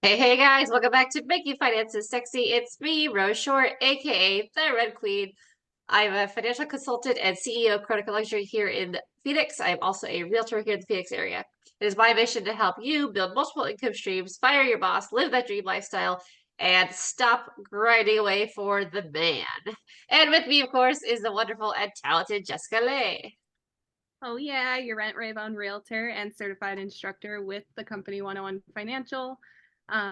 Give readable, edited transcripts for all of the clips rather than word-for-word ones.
Hey guys, welcome back to Making Finances Sexy. It's me, Rose Short, aka the Red Queen. I'm a financial consultant and CEO of Chronicle Luxury here in Phoenix. I am also a realtor here in the Phoenix area. It is my mission to help you build multiple income streams, fire your boss, live that dream lifestyle, and stop grinding away for the man. And with me, of course, is the wonderful and talented Jessica Lay. Oh yeah, your rent Rayvon realtor and certified instructor with the company 101 Financial.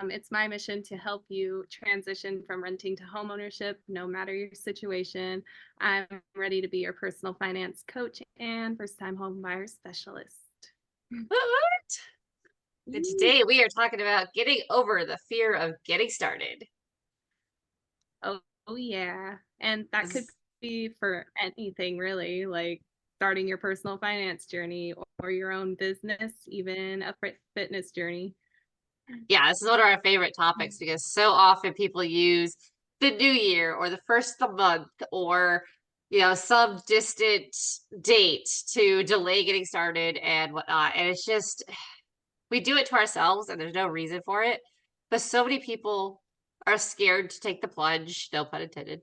It's my mission to help you transition from renting to homeownership, no matter your situation. I'm ready to be your personal finance coach and first-time home buyer specialist. What? And Ooh. today we are talking about getting over the fear of getting started. Oh yeah, and that could This be for anything really, like starting your personal finance journey or your own business, even a fitness journey. Yeah, this is one of our favorite topics because so often people use the new year or the first of the month or some distant date to delay getting started and whatnot. And it's just we do it to ourselves and there's no reason for it. But so many people are scared to take the plunge, no pun intended,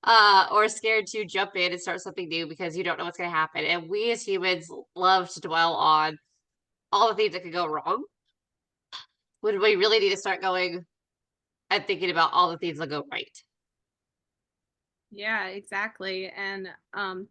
or scared to jump in and start something new because you don't know what's gonna happen. And we as humans love to dwell on all the things that could go wrong when we really need to start going and thinking about all the things that go right. Yeah, exactly. And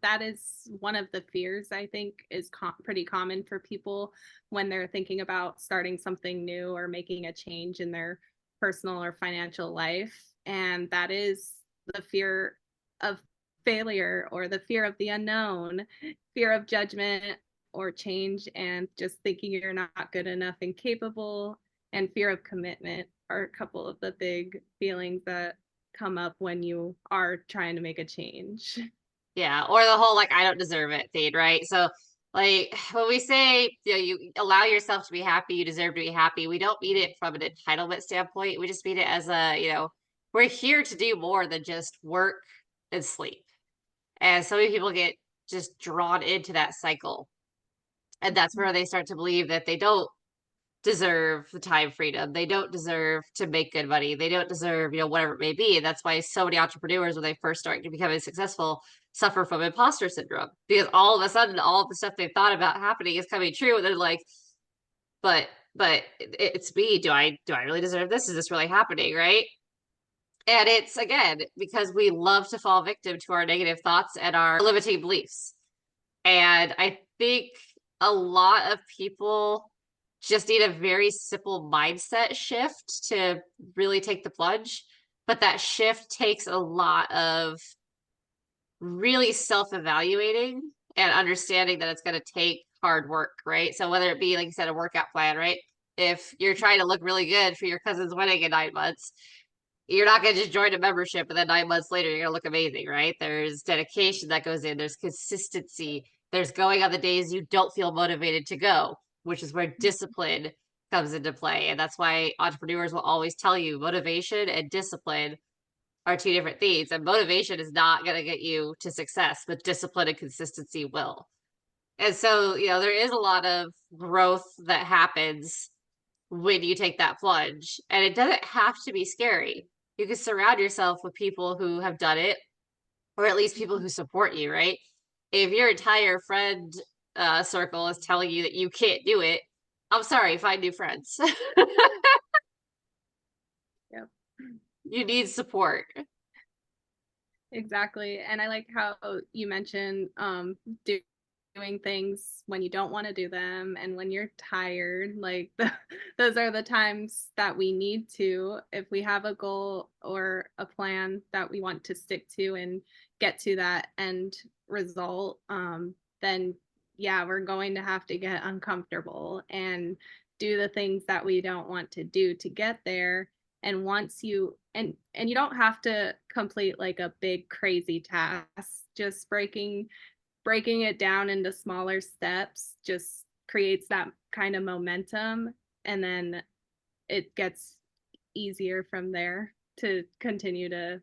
that is one of the fears I think is pretty common for people when they're thinking about starting something new or making a change in their personal or financial life. And that is the fear of failure or the fear of the unknown, fear of judgment or change, and just thinking you're not good enough and capable, and fear of commitment are a couple of the big feelings that come up when you are trying to make a change. Yeah, or the whole like I don't deserve it thing, right? So like when we say you allow yourself to be happy, you deserve to be happy, we don't mean it from an entitlement standpoint. We just mean it as we're here to do more than just work and sleep. And so many people get just drawn into that cycle. And that's where they start to believe that they don't deserve the time freedom. They don't deserve to make good money. They don't deserve, whatever it may be. And that's why so many entrepreneurs, when they first start to becoming successful, suffer from imposter syndrome because all of a sudden, all of the stuff they thought about happening is coming true. And they're like, but, it's me. Do I really deserve this? Is this really happening? Right. And it's again, because we love to fall victim to our negative thoughts and our limiting beliefs. And I think a lot of people just need a very simple mindset shift to really take the plunge. But that shift takes a lot of really self-evaluating and understanding that it's going to take hard work, right? So whether it be, like you said, a workout plan, right? If you're trying to look really good for your cousin's wedding in 9 months, you're not going to just join a membership and then 9 months later you're going to look amazing, right? There's dedication that goes in, there's consistency, there's going on the days you don't feel motivated to go, which is where discipline comes into play. And that's why entrepreneurs will always tell you motivation and discipline are two different things. And motivation is not going to get you to success, but discipline and consistency will. And so, there is a lot of growth that happens when you take that plunge. And it doesn't have to be scary. You can surround yourself with people who have done it, or at least people who support you, right? If your entire friend circle is telling you that you can't do it, I'm sorry, find new friends. Yep. You need support. Exactly. And I like how you mentioned doing things when you don't want to do them and when you're tired. Like those are the times that we need to, if we have a goal or a plan that we want to stick to and get to that end result, then yeah, we're going to have to get uncomfortable and do the things that we don't want to do to get there. And once you and you don't have to complete like a big crazy task, just breaking it down into smaller steps just creates that kind of momentum, and then it gets easier from there to continue to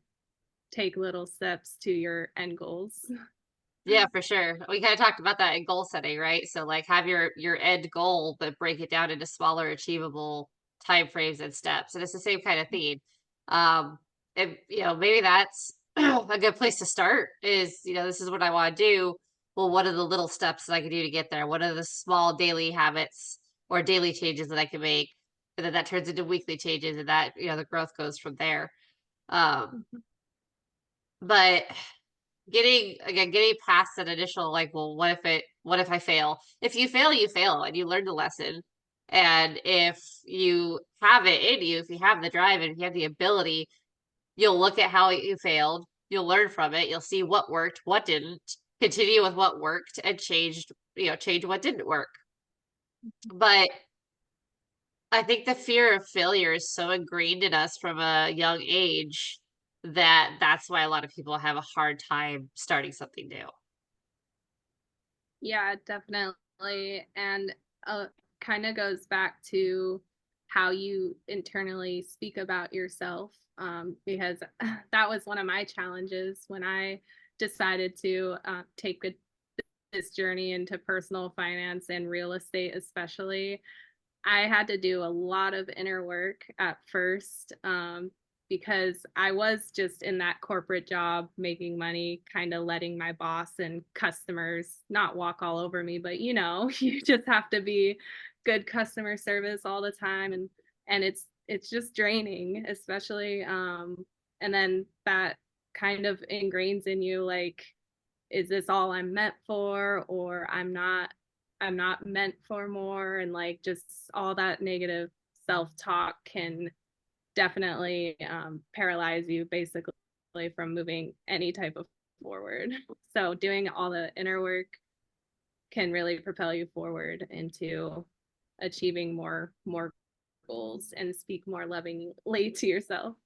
take little steps to your end goals. Yeah, for sure. We kind of talked about that in goal setting, right? So like have your end goal, but break it down into smaller achievable time frames and steps, and it's the same kind of thing. Um, and maybe that's a good place to start is, this is what I want to do. Well, what are the little steps that I can do to get there? What are the small daily habits or daily changes that I can make? And then that turns into weekly changes, and that, the growth goes from there. Um, Mhm. but getting past that initial, like, well, what if I fail? If you fail, you fail and you learn the lesson. And if you have it in you, if you have the drive and if you have the ability, you'll look at how you failed, you'll learn from it, you'll see what worked, what didn't, continue with what worked and change what didn't work. But I think the fear of failure is so ingrained in us from a young age that that's why a lot of people have a hard time starting something new. Yeah, definitely. And kind of goes back to how you internally speak about yourself. Because that was one of my challenges when I decided to this journey into personal finance and real estate, especially. I had to do a lot of inner work at first, because I was just in that corporate job making money, kind of letting my boss and customers not walk all over me, but you just have to be good customer service all the time, and it's just draining, especially and then that kind of ingrains in you, like, is this all I'm meant for, or I'm not meant for more, and like just all that negative self-talk can definitely paralyze you basically from moving any type of forward. So doing all the inner work can really propel you forward into achieving more goals and speak more lovingly to yourself.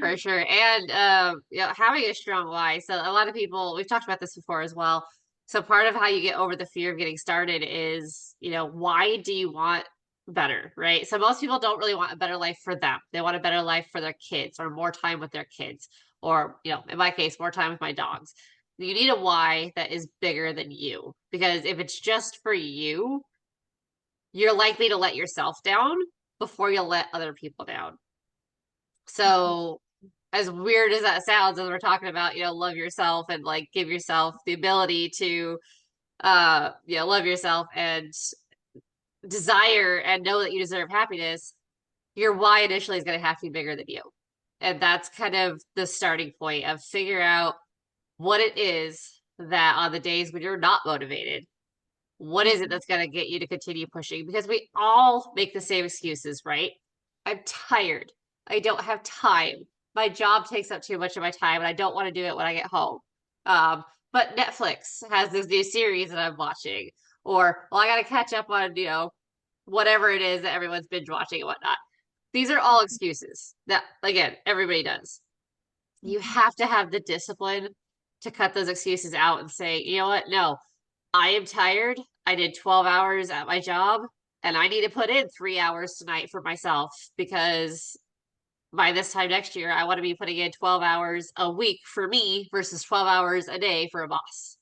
For sure. And having a strong why. So a lot of people, we've talked about this before as well. So part of how you get over the fear of getting started is, why do you want better, right? So most people don't really want a better life for them. They want a better life for their kids or more time with their kids, or, in my case, more time with my dogs. You need a why that is bigger than you, because if it's just for you, you're likely to let yourself down before you'll let other people down. So as weird as that sounds, as we're talking about, love yourself and like give yourself the ability to love yourself and desire and know that you deserve happiness, your why initially is going to have to be bigger than you. And that's kind of the starting point of figure out what it is that on the days when you're not motivated, what is it Mhm. that's going to get you to continue pushing? Because we all make the same excuses, right? I'm tired. I don't have time. My job takes up too much of my time and I don't want to do it when I get home. Um, but Netflix has this new series that I'm watching. Or, well, I got to catch up on, whatever it is that everyone's binge watching and whatnot. These are all excuses that, again, everybody does. You Mhm. have to have the discipline to cut those excuses out and say, you know what? No, I am tired. I did 12 hours at my job and I need to put in 3 hours tonight for myself because by this time next year, I want to be putting in 12 hours a week for me versus 12 hours a day for a boss.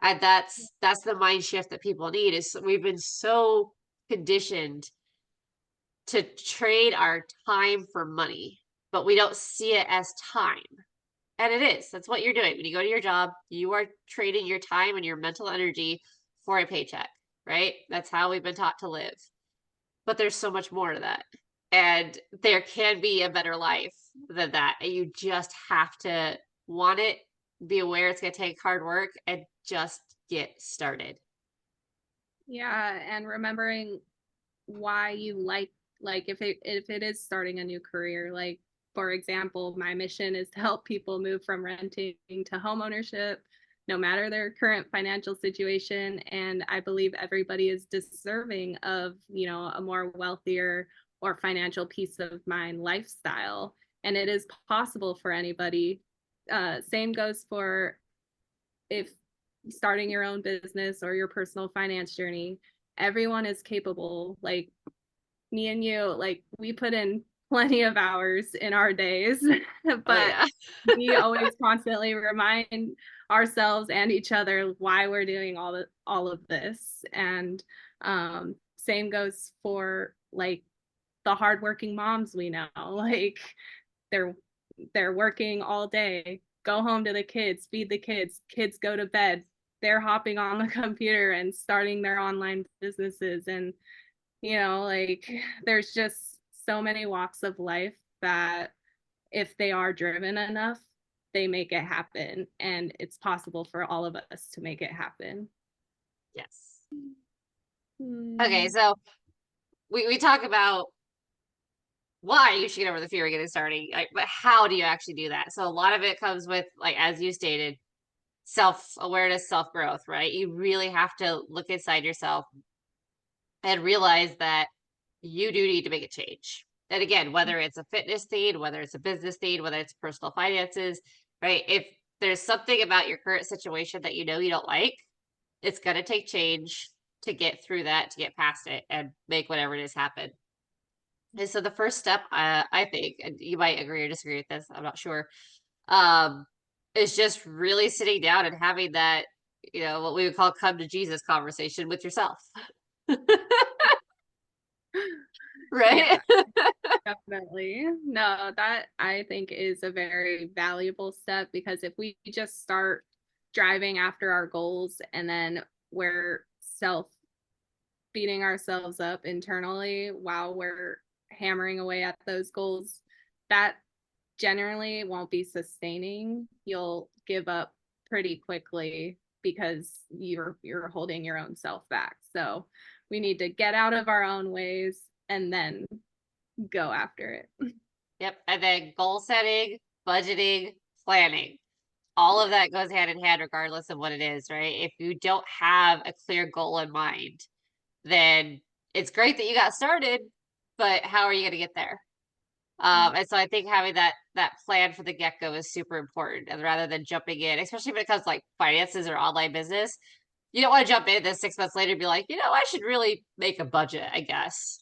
And that's the mind shift that people need is we've been so conditioned to trade our time for money, but we don't see it as time. And it is. That's what you're doing. When you go to your job, you are trading your time and your mental energy for a paycheck, right? That's how we've been taught to live. But there's so much more to that. And there can be a better life than that. And you just have to want it, be aware it's going to take hard work, and just get started. Yeah, and remembering why you like if it is starting a new career, like for example, my mission is to help people move from renting to home ownership, no matter their current financial situation, and I believe everybody is deserving of a more wealthier or financial peace of mind lifestyle, and it is possible for anybody. Same goes for if starting your own business or your personal finance journey. Everyone is capable. Like me and you, like we put in plenty of hours in our days, Oh, but yeah. we always constantly remind ourselves and each other why we're doing all of this. And same goes for like the hardworking moms we know, like they're they're working all day, go home to the kids, feed the kids, kids go to bed, they're hopping on the computer and starting their online businesses. And like there's just so many walks of life that if they are driven enough, they make it happen, and it's possible for all of us to make it happen. Yes. Okay, Hmm. so we talk about why you should get over the fear of getting started, like, but how do you actually do that? So a lot of it comes with, like, as you stated, self-awareness, self-growth, right? You really have to look inside yourself and realize that you do need to make a change. And again, whether it's a fitness need, whether it's a business need, whether it's personal finances, right? If there's something about your current situation that you don't like, it's going to take change to get through that, to get past it, and make whatever it is happen. And so the first step, I think, and you might agree or disagree with this, I'm not sure, um, is just really sitting down and having that, what we would call come to Jesus conversation with yourself. Yeah, Right? definitely. No, that I think is a very valuable step, because if we just start driving after our goals and then we're self beating ourselves up internally while we're hammering away at those goals, that generally won't be sustaining. You'll give up pretty quickly because you're holding your own self back. So we need to get out of our own ways and then go after it. Yep. And then goal setting, budgeting, planning. All of that goes hand in hand, regardless of what it is, right? If you don't have a clear goal in mind, then it's great that you got started, but how are you going to get there? And so I think having that plan for the get go is super important. And rather than jumping in, especially when it comes to like finances or online business, you don't want to jump in then 6 months later and be like, I should really make a budget, I guess.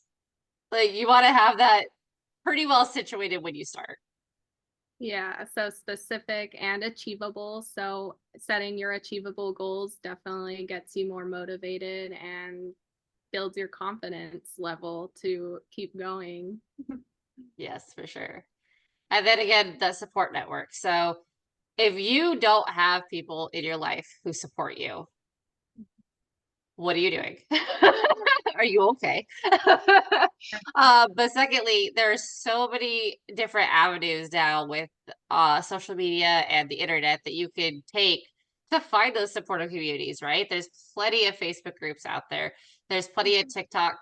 Like you want to have that pretty well situated when you start. Yeah, so specific and achievable. So setting your achievable goals definitely gets you more motivated and builds your confidence level to keep going. Yes, for sure. And then again, the support network. So if you don't have people in your life who support you, what are you doing? Are you okay? But secondly, there's so many different avenues now with social media and the internet that you can take to find those supportive communities, right? There's plenty of Facebook groups out there. There's plenty of TikTok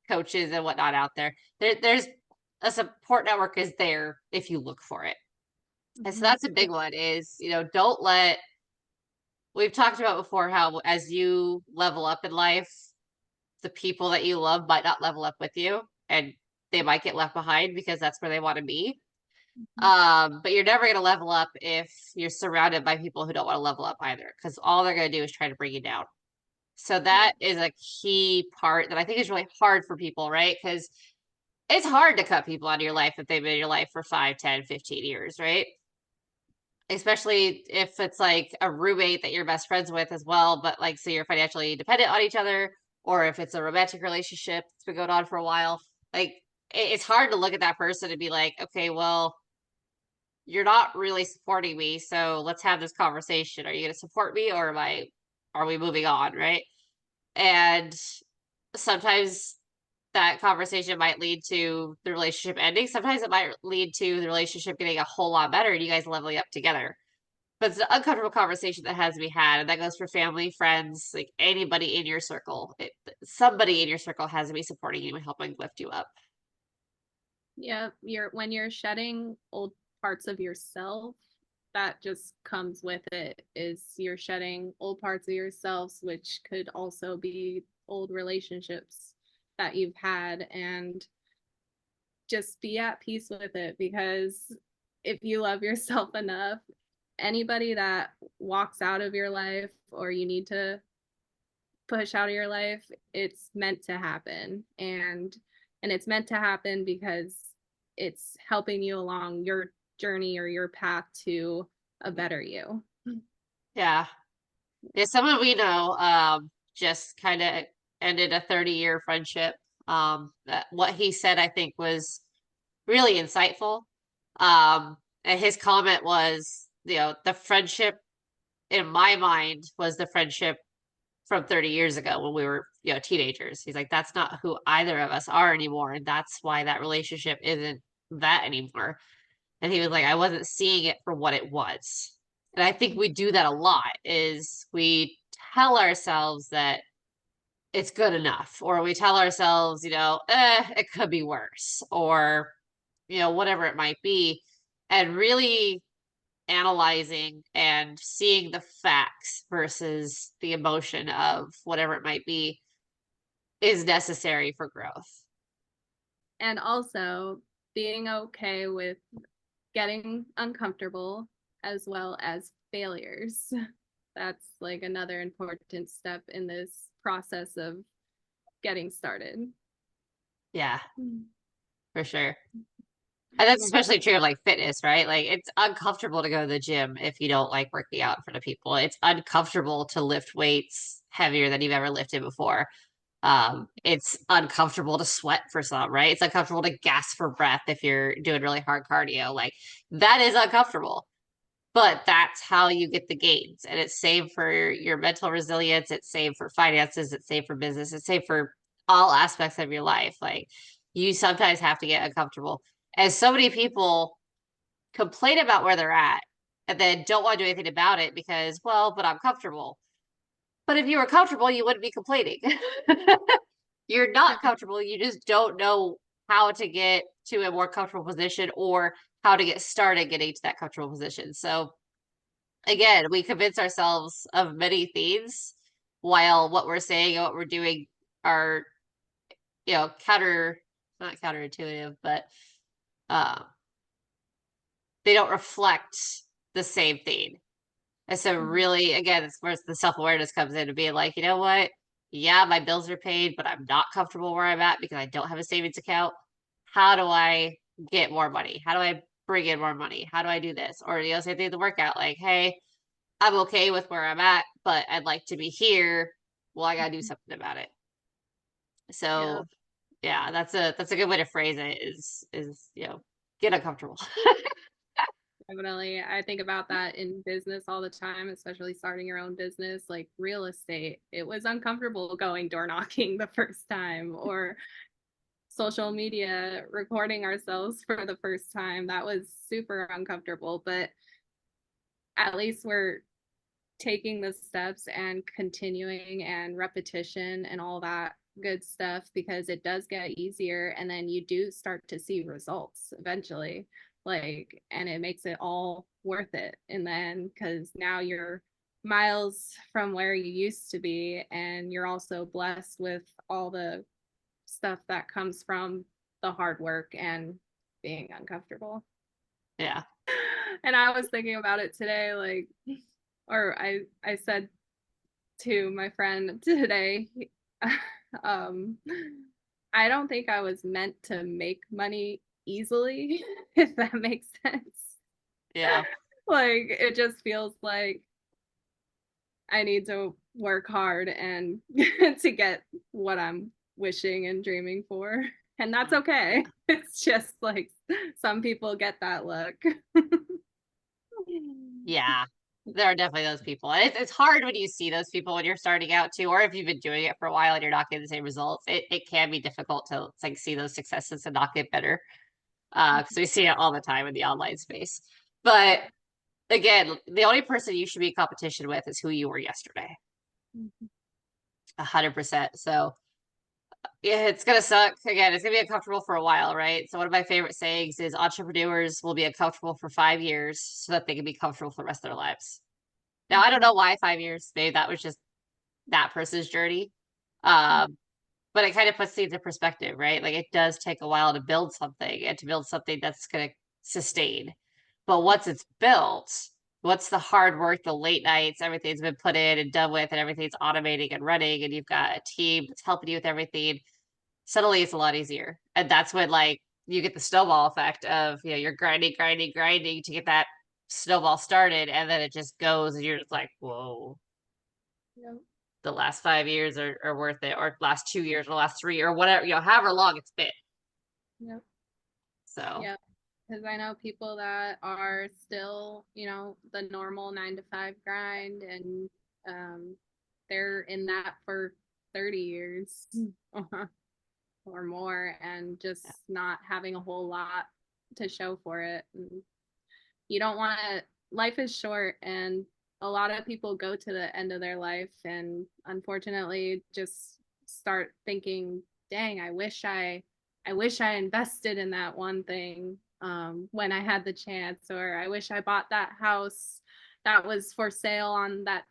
coaches and whatnot out there. There's a support network is there if you look for it. And so Mhm. that's a big one is, don't let we've talked about before how as you level up in life, the people that you love might not level up with you and they might get left behind because that's where they want to be. But you're never going to level up if you're surrounded by people who don't want to level up either, because all they're going to do is try to bring you down. So Yeah. that is a key part that I think is really hard for people, right? Because it's hard to cut people out of your life if they've been in your life for 5, 10, 15 years, right? Especially if it's like a roommate that you're best friends with as well, but like so you're financially dependent on each other, or if it's a romantic relationship that's been going on for a while, like it's hard to look at that person and be like, okay, well, you're not really supporting me, so let's have this conversation. Are you going to support me, or are we moving on, right? And sometimes that conversation might lead to the relationship ending. Sometimes it might lead to the relationship getting a whole lot better and you guys leveling up together, but it's an uncomfortable conversation that has to be had, and that goes for family, friends, like anybody in your circle. Somebody in your circle has to be supporting you and helping lift you up. Yeah, when you're shedding old parts of yourself, that just comes with it, is you're shedding old parts of yourselves, which could also be old relationships that you've had, and just be at peace with it, because if you love yourself enough, anybody that walks out of your life or you need to push out of your life, it's meant to happen. And it's meant to happen because it's helping you along your journey or your path to a better you. Yeah. Yeah. Someone we know just kind of ended a 30-year friendship. What he said, I think, was really insightful. And his comment was, the friendship in my mind was the friendship from 30 years ago when we were, teenagers. He's like, that's not who either of us are anymore. And that's why that relationship isn't that anymore. And he was like, I wasn't seeing it for what it was. And I think we do that a lot is we tell ourselves that it's good enough, or we tell ourselves, it could be worse, or, whatever it might be. And really analyzing and seeing the facts versus the emotion of whatever it might be is necessary for growth. And also being okay with getting uncomfortable as well as failures. That's like another important step in this process of getting started. Yeah, Mm. for sure. And that's especially true of like fitness, right? Like it's uncomfortable to go to the gym if you don't like working out in front of people. It's uncomfortable to lift weights heavier than you've ever lifted before. It's uncomfortable to sweat for some, right? It's uncomfortable to gasp for breath if you're doing really hard cardio. Like that is uncomfortable. But that's how you get the gains. And it's same for your mental resilience, it's same for finances, it's same for business, it's same for all aspects of your life. Like you sometimes have to get uncomfortable. As so many people complain about where they're at and then don't want to do anything about it because, well, but I'm comfortable. But if you were comfortable, you wouldn't be complaining. You're not comfortable. You just don't know how to get to a more comfortable position or how to get started getting to that comfortable position. So again, we convince ourselves of many things while what we're saying and what we're doing are, not counterintuitive, but uh, they don't reflect the same thing. And so really, again, it's where the self-awareness comes in to being like, you know what? Yeah, my bills are paid, but I'm not comfortable where I'm at because I don't have a savings account. How do I get more money? How do I bring in more money? How do I do this? Or, same thing with the workout. Like, hey, I'm okay with where I'm at, but I'd like to be here. Well, I gotta do something about it. Yeah, So yeah, that's a good way to phrase it is, get uncomfortable. definitely. I think about that in business all the time, especially starting your own business, like real estate. It was uncomfortable going door knocking the first time, or social media, recording ourselves for the first time. That was super uncomfortable, but at least we're taking the steps and continuing and repetition and all that good stuff, because it does get easier and then you do start to see results eventually, like, and it makes it all worth it in the end, because now you're miles from where you used to be and you're also blessed with all the stuff that comes from the hard work and being uncomfortable. Yeah. And I was thinking about it today, like, or I said to my friend today, um, I don't think I was meant to make money easily, if that makes sense. Yeah. Like it just feels like I need to work hard and to get what I'm wishing and dreaming for. And that's okay. It's just like some people get that look. Yeah. There are definitely those people. And it's hard when you see those people when you're starting out too, or if you've been doing it for a while and you're not getting the same results. It can be difficult to like see those successes and not get better. Because we see it all the time in the online space. But again, the only person you should be in competition with is who you were yesterday. 100%. So yeah, it's gonna suck. Again, it's gonna be uncomfortable for a while, right? So one of my favorite sayings is entrepreneurs will be uncomfortable for 5 years so that they can be comfortable for the rest of their lives. Now I don't know why 5 years. Maybe that was just that person's journey. Um, but it kind of puts things in perspective, right? Like it does take a while to build something and to build something that's gonna sustain. But once it's built, what's the hard work, the late nights, everything's been put in and done with, and everything's automating and running, and you've got a team that's helping you with everything, suddenly it's a lot easier. And that's when like you get the snowball effect of, you're grinding, grinding, grinding to get that snowball started, and then it just goes and you're just like, whoa. Yep. the last 5 years are worth it, or last 2 years, or last three, or whatever, however long it's been. Yep. So Yep. Because I know people that are still, the normal 9 to 5 grind, and um, they're in that for 30 years or more, and yeah. just not having a whole lot to show for it. And you don't want to, life is short, and a lot of people go to the end of their life and unfortunately just start thinking, dang, I wish I invested in that one thing when I had the chance, or I wish I bought that house that was for sale on that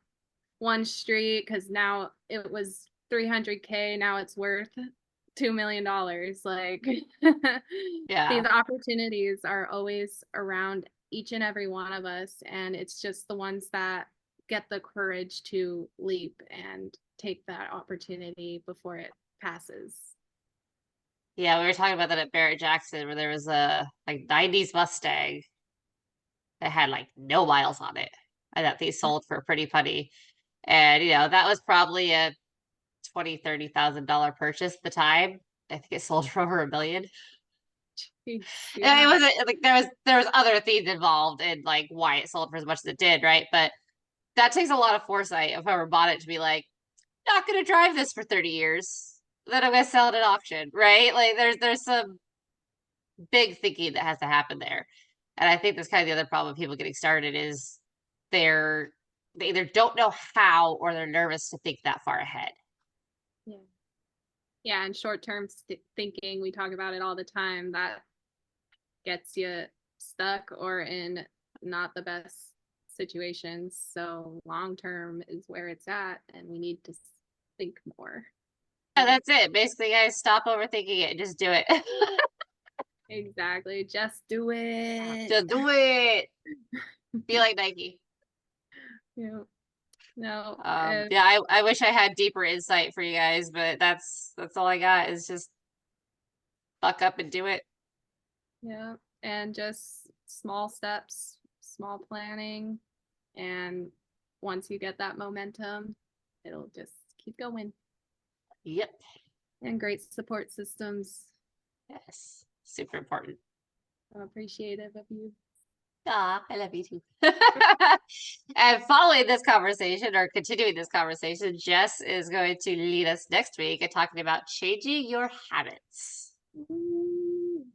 one street because now it was 300K, now it's worth $2 million. Like Yeah. these opportunities are always around each and every one of us, and it's just the ones that get the courage to leap and take that opportunity before it passes. Yeah, we were talking about that at Barrett Jackson, where there was a like '90s Mustang that had like no miles on it, and that they sold for a pretty penny. And that was probably a 20, $30,000 purchase at the time. I think it sold for over $1 million. Jeez, And it yeah. wasn't like there was other things involved in like why it sold for as much as it did, right? But that takes a lot of foresight of whoever bought it to be like, not gonna drive this for 30 years. Then I'm gonna sell it at auction, right? Like there's some big thinking that has to happen there. And I think that's kind of the other problem with people getting started is they're they either don't know how or they're nervous to think that far ahead. Yeah. Yeah, and short-term thinking, we talk about it all the time, that gets you stuck or in not the best situations. So long term is where it's at, and we need to think more. Yeah, that's it. Basically, guys, stop overthinking it and just do it. Exactly. Just do it. Just do it. Be like Nike. Yeah. No. Yeah, I wish I had deeper insight for you guys, but that's all I got is just fuck up and do it. Yeah. And just small steps, small planning, and once you get that momentum, it'll just keep going. Yep. And great support systems. Yes. Super important. I'm appreciative of you. Ah, I love you too. And following this conversation or continuing this conversation, Jess is going to lead us next week and talking about changing your habits. Woo.